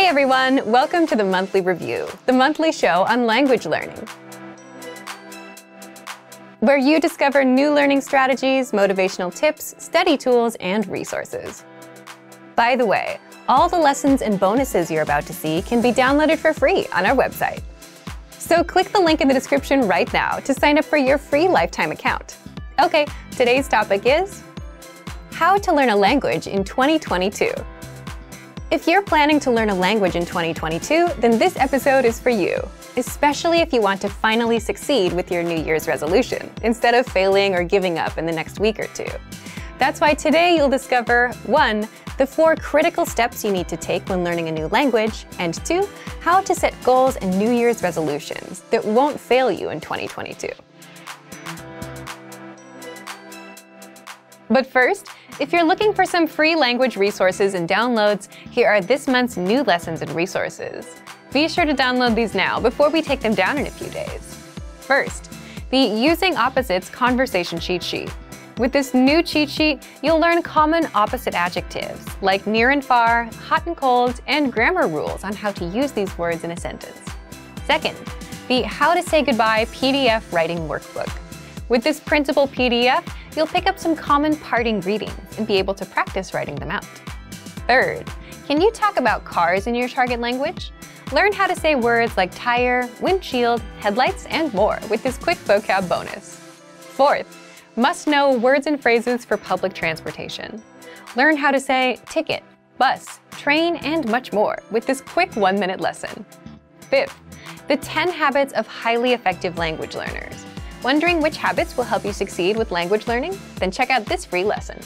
Hey everyone, welcome to the Monthly Review, the monthly show on language learning, where you discover new learning strategies, motivational tips, study tools, and resources. By the way, all the lessons and bonuses you're about to see can be downloaded for free on our website. So click the link in the description right now to sign up for your free lifetime account. Okay, today's topic is how to learn a language in 2022. If you're planning to learn a language in 2022, then this episode is for you, especially if you want to finally succeed with your New Year's resolution, instead of failing or giving up in the next week or two. That's why today you'll discover 1. The 4 critical steps you need to take when learning a new language, and 2. How to set goals and New Year's resolutions that won't fail you in 2022. But first, if you're looking for some free language resources and downloads, here are this month's new lessons and resources. Be sure to download these now before we take them down in a few days. First, the Using Opposites Conversation Cheat Sheet. With this new cheat sheet, you'll learn common opposite adjectives like near and far, hot and cold, and grammar rules on how to use these words in a sentence. Second, the How to Say Goodbye PDF Writing Workbook. With this printable PDF, you'll pick up some common parting greetings and be able to practice writing them out. Third, can you talk about cars in your target language? Learn how to say words like tire, windshield, headlights, and more with this quick vocab bonus. Fourth, must know words and phrases for public transportation. Learn how to say ticket, bus, train, and much more with this quick 1-minute lesson. Fifth, the 10 habits of highly effective language learners. Wondering which habits will help you succeed with language learning? Then check out this free lesson.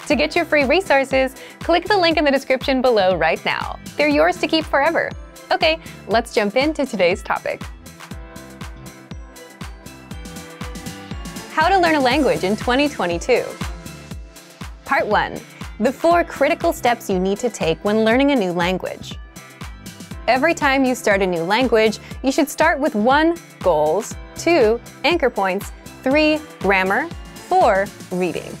To get your free resources, click the link in the description below right now. They're yours to keep forever. Okay, let's jump into today's topic. How to learn a language in 2022. Part 1. The 4 critical steps you need to take when learning a new language. Every time you start a new language, you should start with 1. Goals, 2. Anchor points, 3. Grammar, 4. Reading.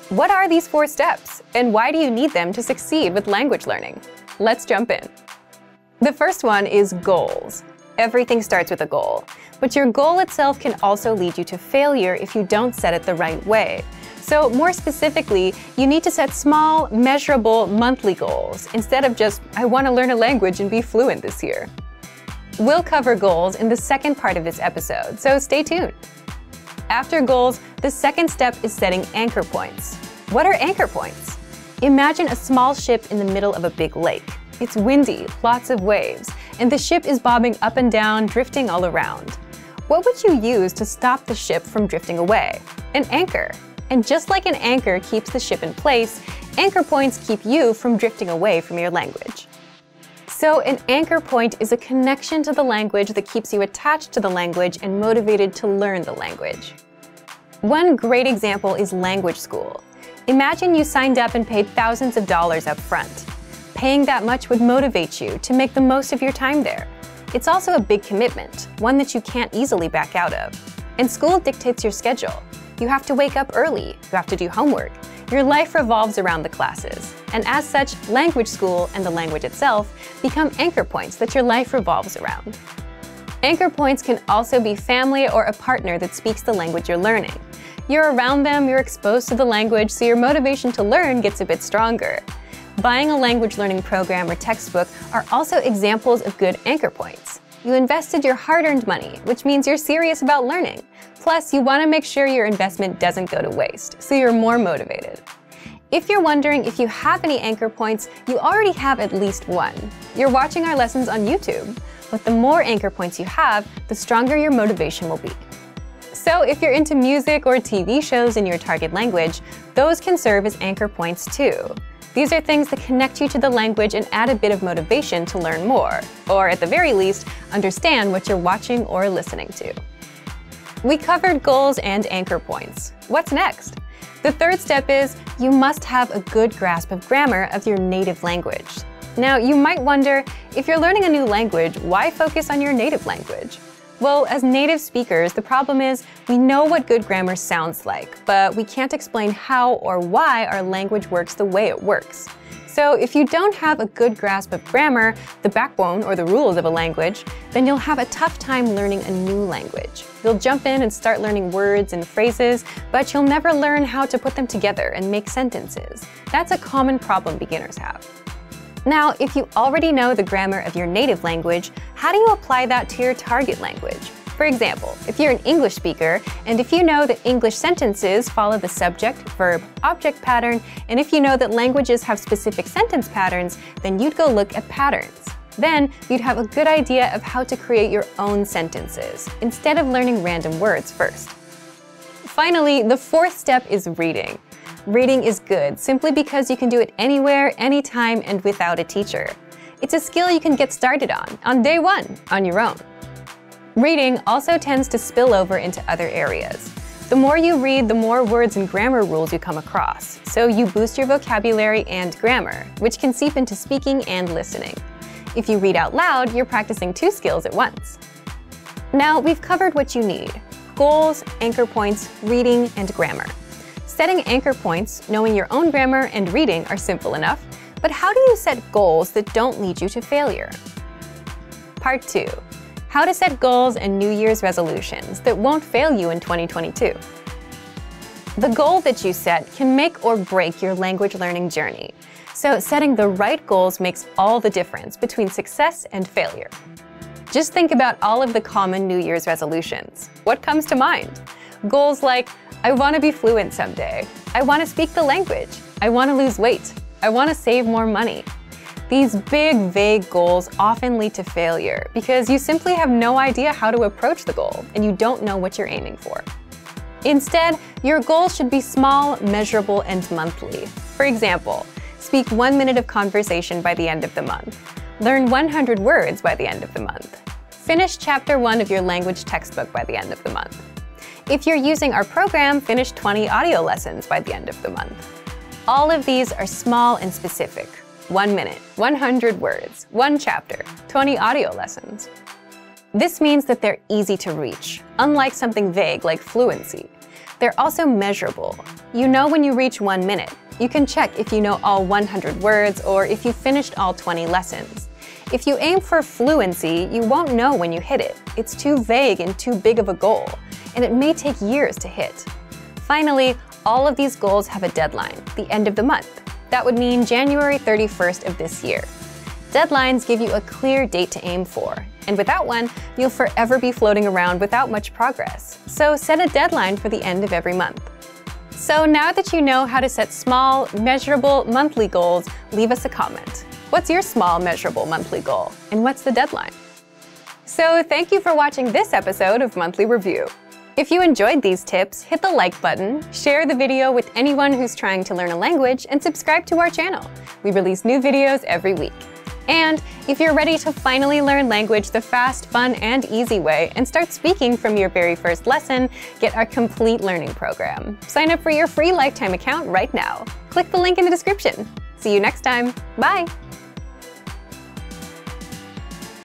What are these 4 steps, and why do you need them to succeed with language learning? Let's jump in. The first one is goals. Everything starts with a goal, but your goal itself can also lead you to failure if you don't set it the right way. So more specifically, you need to set small, measurable monthly goals instead of just, I want to learn a language and be fluent this year. We'll cover goals in the second part of this episode, so stay tuned. After goals, the second step is setting anchor points. What are anchor points? Imagine a small ship in the middle of a big lake. It's windy, lots of waves, and the ship is bobbing up and down, drifting all around. What would you use to stop the ship from drifting away? An anchor. And just like an anchor keeps the ship in place, anchor points keep you from drifting away from your language. So an anchor point is a connection to the language that keeps you attached to the language and motivated to learn the language. One great example is language school. Imagine you signed up and paid thousands of dollars up front. Paying that much would motivate you to make the most of your time there. It's also a big commitment, one that you can't easily back out of. And school dictates your schedule. You have to wake up early, you have to do homework. Your life revolves around the classes. And as such, language school and the language itself become anchor points that your life revolves around. Anchor points can also be family or a partner that speaks the language you're learning. You're around them, you're exposed to the language, so your motivation to learn gets a bit stronger. Buying a language learning program or textbook are also examples of good anchor points. You invested your hard-earned money, which means you're serious about learning. Plus, you want to make sure your investment doesn't go to waste, so you're more motivated. If you're wondering if you have any anchor points, you already have at least one. You're watching our lessons on YouTube. But the more anchor points you have, the stronger your motivation will be. So if you're into music or TV shows in your target language, those can serve as anchor points too. These are things that connect you to the language and add a bit of motivation to learn more, or at the very least, understand what you're watching or listening to. We covered goals and anchor points. What's next? The third step is you must have a good grasp of grammar of your native language. Now, you might wonder, if you're learning a new language, why focus on your native language? Well, as native speakers, the problem is we know what good grammar sounds like, but we can't explain how or why our language works the way it works. So So if you don't have a good grasp of grammar, the backbone or the rules of a language, then you'll have a tough time learning a new language. You'll jump in and start learning words and phrases, but you'll never learn how to put them together and make sentences. That's a common problem beginners have. Now, if you already know the grammar of your native language, how do you apply that to your target language? For example, if you're an English speaker, and if you know that English sentences follow the subject, verb, object pattern, and if you know that languages have specific sentence patterns, then you'd go look at patterns. Then you'd have a good idea of how to create your own sentences, instead of learning random words first. Finally, the fourth step is reading. Reading is good simply because you can do it anywhere, anytime, and without a teacher. It's a skill you can get started on day one, on your own. Reading also tends to spill over into other areas. The more you read, the more words and grammar rules you come across, so you boost your vocabulary and grammar, which can seep into speaking and listening. If you read out loud, you're practicing two skills at once. Now, we've covered what you need: goals, anchor points, reading, and grammar. Setting anchor points, knowing your own grammar, and reading are simple enough, but how do you set goals that don't lead you to failure? Part 2. How to set goals and New Year's resolutions that won't fail you in 2022. The goal that you set can make or break your language learning journey, so setting the right goals makes all the difference between success and failure. Just think about all of the common New Year's resolutions. What comes to mind? Goals like, I want to be fluent someday. I want to speak the language. I want to lose weight. I want to save more money. These big, vague goals often lead to failure because you simply have no idea how to approach the goal and you don't know what you're aiming for. Instead, your goals should be small, measurable, and monthly. For example, speak 1 minute of conversation by the end of the month. Learn 100 words by the end of the month. Finish Chapter 1 of your language textbook by the end of the month. If you're using our program, finish 20 audio lessons by the end of the month. All of these are small and specific. 1 minute, 100 words, 1 chapter, 20 audio lessons. This means that they're easy to reach, unlike something vague like fluency. They're also measurable. You know when you reach 1 minute. You can check if you know all 100 words or if you finished all 20 lessons. If you aim for fluency, you won't know when you hit it. It's too vague and too big of a goal, and it may take years to hit. Finally, all of these goals have a deadline, the end of the month. That would mean January 31st of this year. Deadlines give you a clear date to aim for, and without one, you'll forever be floating around without much progress. So set a deadline for the end of every month. So now that you know how to set small, measurable monthly goals, leave us a comment. What's your small, measurable monthly goal, and what's the deadline? So thank you for watching this episode of Monthly Review. If you enjoyed these tips, hit the like button, share the video with anyone who's trying to learn a language, and subscribe to our channel. We release new videos every week. And if you're ready to finally learn language the fast, fun, and easy way and start speaking from your very first lesson, get our complete learning program. Sign up for your free lifetime account right now. Click the link in the description. See you next time. Bye!